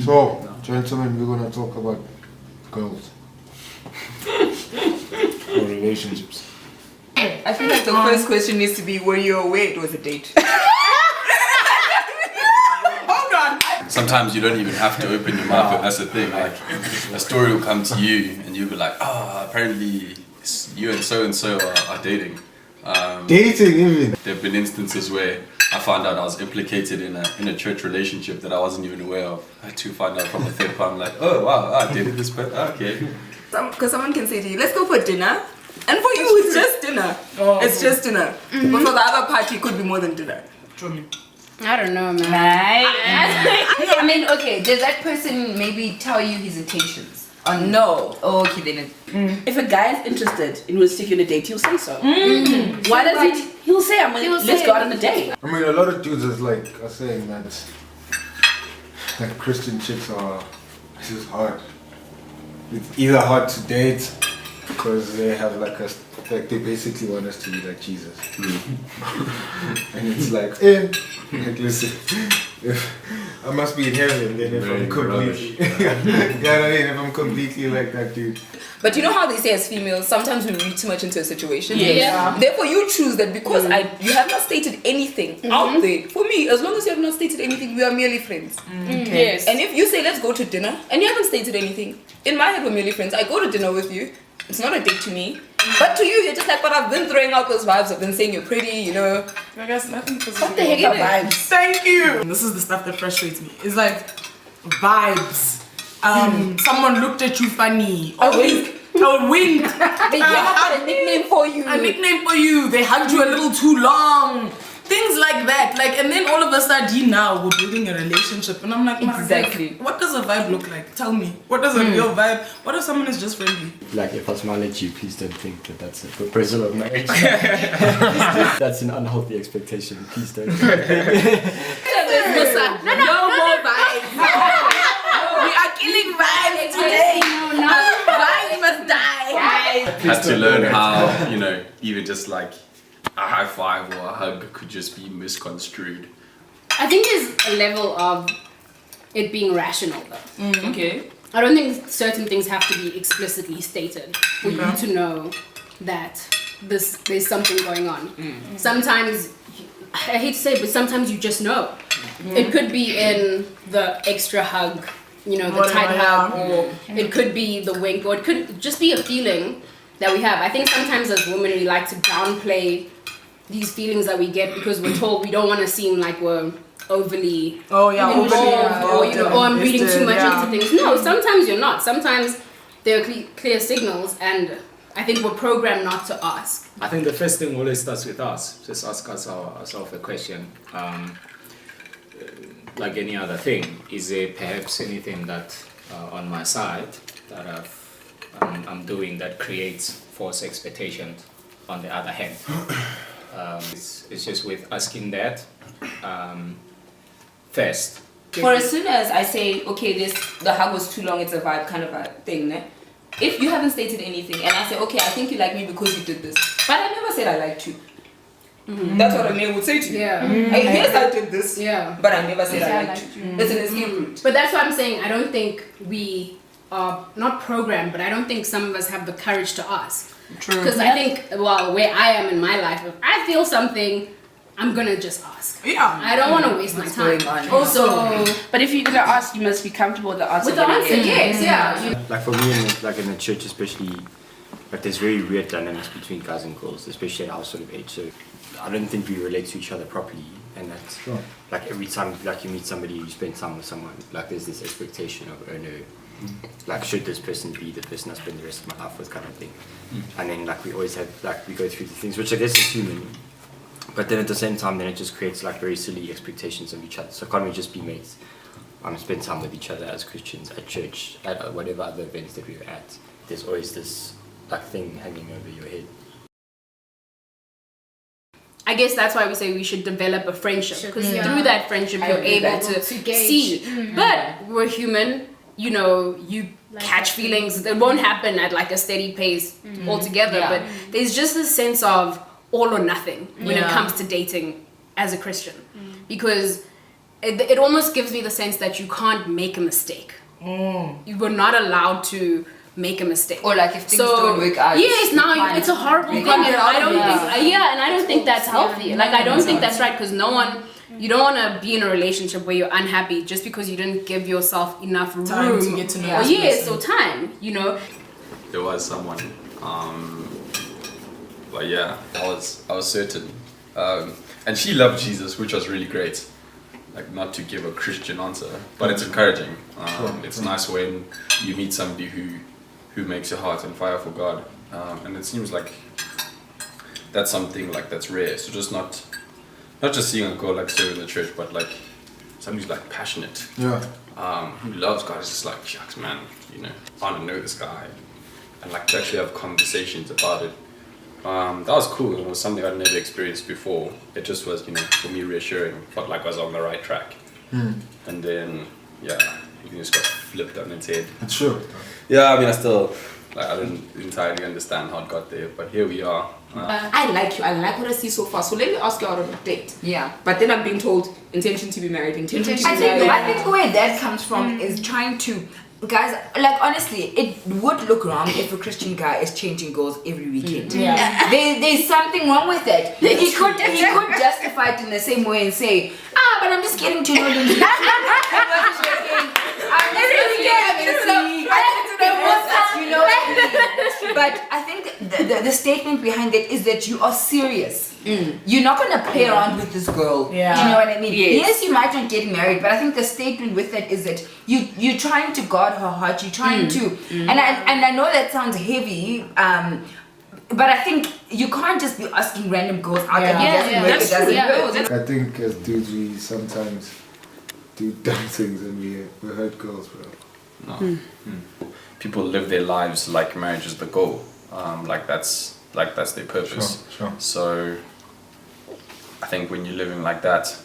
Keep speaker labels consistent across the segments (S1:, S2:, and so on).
S1: So, gentlemen, we're gonna talk about girls.
S2: Or relationships.
S3: I feel like the first question needs to be, were you aware it was a date? Hold on.
S4: Sometimes you don't even have to open your mouth. That's the thing. Like, a story will come to you, and you'll be like, apparently you and so are dating.
S1: Dating, even.
S4: There have been instances where I found out I was implicated in a church relationship that I wasn't even aware of. I had to find out from a third party. I'm like, oh wow, I dated this person. Okay.
S3: Because someone can say to you, let's go for dinner. And for you, it's just dinner. It's just dinner. But for the other party, it could be more than dinner.
S5: I don't know, man.
S6: I mean, okay, does that person maybe tell you his intentions?
S3: No.
S6: Oh, okay, then
S7: If a guy is interested and will stick you on a date, he'll say so. Why does he? He'll say, let's go out on a date.
S1: I mean, a lot of dudes are saying that like Christian chicks are just hard. It's either hard to date because they have like they basically want us to be like Jesus. And it's like, listen, if I must be in heaven then if I'm completely if I'm completely like that dude.
S3: But you know how they say as females, sometimes we read too much into a situation?
S5: Yeah.
S3: Therefore, you choose that because you have not stated anything out there. For me, as long as you have not stated anything, we are merely friends.
S5: Okay. Yes.
S3: And if you say, let's go to dinner, and you haven't stated anything, in my head, we're merely friends. I go to dinner with you. It's not a date to me. But to you, you're just like, but I've been throwing out those vibes. I've been saying you're pretty, you know.
S7: I guess nothing.
S6: what the heck are vibes?
S7: Thank you. And this is the stuff that frustrates me. It's like vibes. Someone looked at you funny. A wink.
S3: They came up with a nickname for you.
S7: A nickname for you. They hugged you a little too long. Things like that. Like, and then all of a sudden, now we're building a relationship, and I'm like,
S3: Exactly.
S7: What does a vibe look like? Tell me. What does a real vibe? What if someone is just friendly?
S2: Like, if I smile at you, please don't think that that's a proposal of marriage. That's an unhealthy expectation. Please don't.
S5: No more vibes.
S7: We are killing vibes today.
S5: No.
S7: Vibes must die.
S4: Had to learn how, even just like a high five or a hug could just be misconstrued.
S5: I think there's a level of it being rational though.
S3: Okay.
S5: I don't think certain things have to be explicitly stated for you to know that there's something going on. Sometimes, I hate to say it, but sometimes you just know. It could be in the extra hug, the tight hug, or it could be the wink, or it could just be a feeling that we have. I think sometimes as women we like to downplay these feelings that we get because we're told we don't want to seem like we're overly involved or I'm reading too much into things. No, sometimes you're not. Sometimes there are clear signals, and I think we're programmed not to ask.
S8: I think the first thing always starts with us. Just ask ourselves a question. Like any other thing, is there perhaps anything that on my side that I'm doing that creates false expectations on the other hand? It's just with asking that first.
S3: For as soon as I say, okay, the hug was too long, it's a vibe kind of a thing, ne? If you haven't stated anything and I say, okay, I think you like me because you did this, but I never said I liked you. That's what a male would say to you.
S5: Yeah.
S3: Yes, I did this,
S5: Yeah.
S3: but I never said I liked you. It's an escape route.
S5: But that's what I'm saying. I don't think we are not programmed, but I don't think some of us have the courage to ask.
S3: True.
S5: Because I think, where I am in my life, if I feel something, I'm gonna just ask.
S7: Yeah.
S5: I don't want to waste my time.
S7: Also,
S6: But if you're gonna ask, you must be comfortable with the answer.
S5: With the answer, yes, yeah.
S2: Like for me, in the church especially, like there's very weird dynamics between guys and girls, especially at our sort of age. So I don't think we relate to each other properly, and that's like every time like you meet somebody, you spend time with someone, like there's this expectation of like should this person be the person I spend the rest of my life with, kind of thing. And then like we always have we go through the things, which I guess is human. But then at the same time, then it just creates like very silly expectations of each other. So can't we just be mates? Spend time with each other as Christians at church, at whatever other events that we're at. There's always this like thing hanging over your head.
S5: I guess that's why we say we should develop a friendship, because through that friendship you're able to see. But we're human, you catch feelings. It won't happen at like a steady pace altogether, but there's just a sense of all or nothing when it comes to dating as a Christian, because it almost gives me the sense that you can't make a mistake. You were not allowed to make a mistake.
S6: Or like if things don't work out.
S5: Yes,
S6: you
S5: now
S6: can't
S5: it's a horrible
S6: make
S5: thing.
S6: it
S5: And
S6: out
S5: I don't
S6: of
S5: think,
S6: it.
S5: and I don't think that's healthy. Like, I don't think that's right, because you don't want to be in a relationship where you're unhappy just because you didn't give yourself enough room.
S7: Time to get to know
S5: Or
S7: this
S5: yes,
S7: person.
S5: or time, you know.
S4: There was someone, but yeah, I was certain, and she loved Jesus, which was really great. Like, not to give a Christian answer, but it's encouraging. It's nice when you meet somebody who makes your heart on fire for God, and it seems like that's something like that's rare. So just not just seeing a girl like serving the church, but like somebody who's like passionate, who loves God. It's just like, shucks, man, you know, I want to know this guy, and like to actually have conversations about it. That was cool. It was something I'd never experienced before. It just was, you know, for me reassuring. Felt like I was on the right track. And then, yeah, everything just got flipped on its head.
S1: It's true.
S4: Yeah, I mean, I didn't entirely understand how it got there, but here we are.
S3: I like you. I like what I see so far. So let me ask you out on a date.
S6: Yeah.
S3: But then I'm being told intention to be married. Intention to be
S6: I think
S3: married.
S6: where that comes from is trying to, guys, like honestly, it would look wrong if a Christian guy is changing girls every weekend.
S7: Yeah.
S6: There's something wrong with that. He could justify it in the same way and say, but I'm just getting to know them. You know what I mean? But I think the statement behind it is that you are serious. You're not going to play around with this girl.
S7: Yeah.
S6: You know what I mean?
S3: Yes.
S6: Yes, you might not get married, but I think the statement with that is that you're trying to guard her heart. You're trying to, and I know that sounds heavy. But I think you can't just be asking random girls out there.
S5: Yeah,
S6: It doesn't work.
S1: I think as dudes, we sometimes do dumb things and we hurt girls, bro.
S4: No. People live their lives like marriage is the goal. Like that's their purpose.
S1: Sure.
S4: So I think when you're living like that,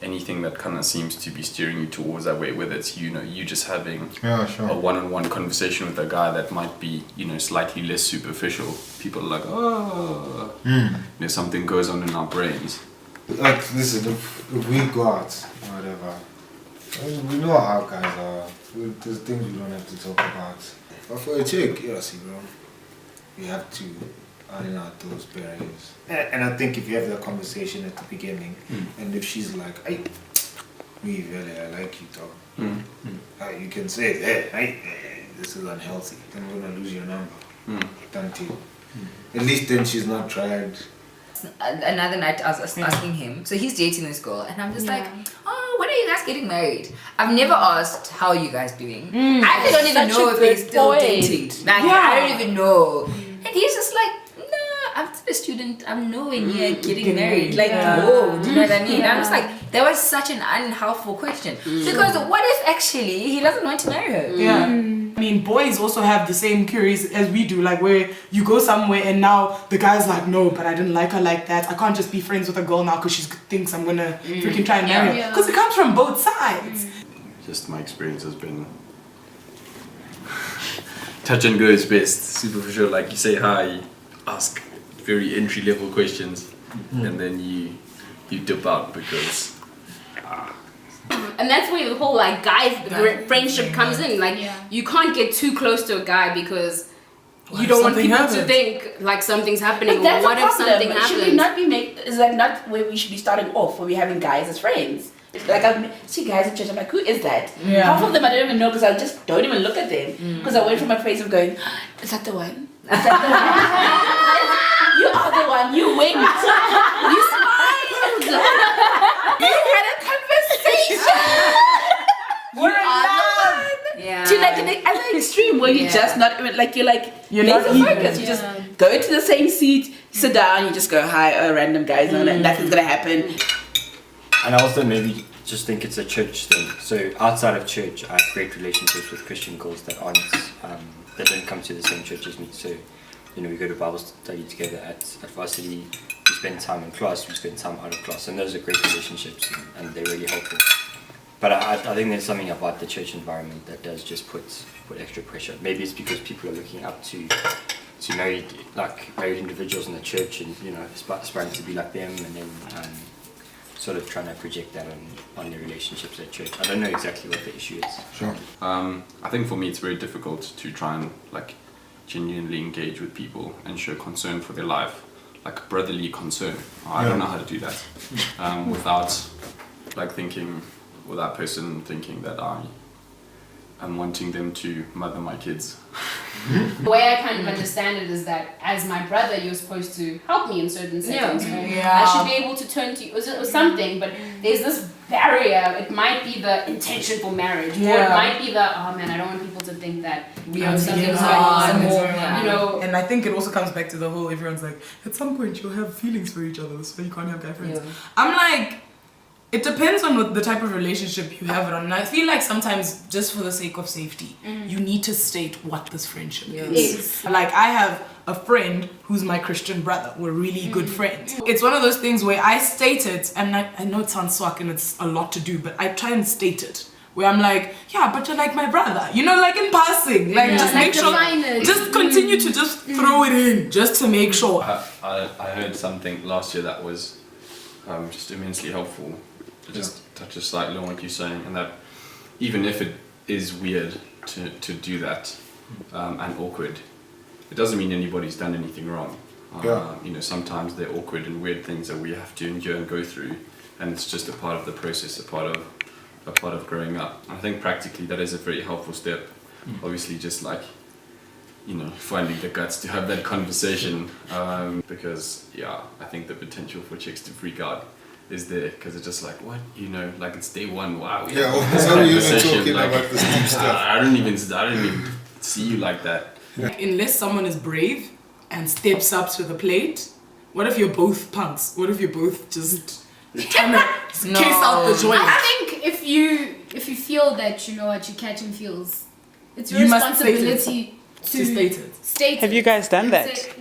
S4: anything that kind of seems to be steering you towards that way, whether it's, you know, you just having
S1: Yeah, sure.
S4: a one-on-one conversation with a guy that might be, you know, slightly less superficial, people are like, oh, you know, something goes on in our brains.
S1: Like, listen, if we go out or whatever, I mean, we know how guys are. There's things we don't have to talk about. But for a chick, yeah, see, bro, you have to iron out those barriers. And I think if you have that conversation at the beginning, and if she's like, hey, me really, I like you, dog. You can say, hey, this is unhealthy. Then I'm gonna lose your number. Don't you? At least then she's not tried.
S6: Another night I was asking him, so he's dating this girl, and I'm just like, oh, when are you guys getting married? I've never asked how are you guys doing. I don't even know if they're still dating. Like, I don't even know. And he's just like, no, I'm still a student. I'm nowhere near getting married. Like, whoa, do you know what I mean? I'm just like, that was such an unhelpful question. Because what if actually he doesn't want to marry her?
S7: Yeah. I mean, boys also have the same curious as we do, like where you go somewhere and now the guy's like, no, but I didn't like her like that. I can't just be friends with a girl now because she thinks I'm gonna freaking try and marry her. Because it comes from both sides.
S4: Just my experience has been touch and go is best. Superficial, like you say hi, you ask very entry level questions, and then you dip out because.
S5: And that's where the whole like guy friendship comes in. Like you can't get too close to a guy because you don't want people to think like something's happening.
S9: But
S5: Or what if something
S9: Should we
S5: happens?
S9: not be is that not where we should be starting off? Where we're having guys as friends. Like I see guys at church, I'm like, who is that?
S7: Yeah.
S9: Half of them I don't even know because I just don't even look at them because I went from a place of going, is that the one? Is that the one? You are the one. You winked. You smiled. You had a conversation. You are the one.
S6: Yeah.
S9: To like the other extreme where you just not even like you're
S7: not
S9: laser focused. You just go into the same seat, sit down, you just go hi, random guys, and nothing's gonna happen.
S2: And I also maybe just think it's a church thing. So outside of church, I have great relationships with Christian girls that aren't, that don't come to the same church as me. So, you know, we go to Bible study together at varsity. We spend time in class. We spend time out of class, and those are great relationships, and they're really helpful. But I think there's something about the church environment that does just put extra pressure. Maybe it's because people are looking up to married individuals in the church, and you know, aspiring to be like them, and then. sort of trying to project that on the relationships at church. I don't know exactly what the issue is.
S1: Sure.
S4: I think for me it's very difficult to try and like genuinely engage with people and show concern for their life, like brotherly concern. I don't know how to do that without like thinking, or that person thinking that I'm wanting them to mother my kids.
S5: The way I kind of understand it is that as my brother, you're supposed to help me in certain settings. I should be able to turn to you or something, but there's this barrier. It might be the intention for marriage, or it might be the, oh man, I don't want people to think that something's going on, or, you know.
S7: And I think it also comes back to the whole, everyone's like, at some point you'll have feelings for each other, so you can't have guy friends. I'm like, it depends on what the type of relationship you have it on. And I feel like sometimes, just for the sake of safety, you need to state what this friendship is. Like, I have a friend who's my Christian brother. We're really good friends. It's one of those things where I state it, and I know it sounds swag and it's a lot to do, but I try and state it. Where I'm like, yeah, but you're like my brother. You know, like in passing. Like, just make sure. Just continue to just throw it in, just to make sure.
S4: I heard something last year that was just immensely helpful. It just touches slightly on what you're saying, and that even if it is weird to do that and awkward, it doesn't mean anybody's done anything wrong. You know, sometimes they're awkward and weird things that we have to endure and go through, and it's just a part of the process, a part of growing up. I think practically that is a very helpful step. Obviously, just like, you know, finding the guts to have that conversation, because I think the potential for chicks to freak out is there, because it's just like, what, you know, like it's day one, wow.
S1: Yeah, how are you even talking about this deep stuff?
S4: I don't even see you like that.
S7: Like, unless someone is brave and steps up to the plate, what if you're both punks? What if you're both just trying to case out the joint?
S5: I think if you feel that you know what you're catching feels, it's your
S7: You must
S5: responsibility
S7: to state it.
S5: State
S10: Have
S5: it.
S10: you guys done that?
S5: Say-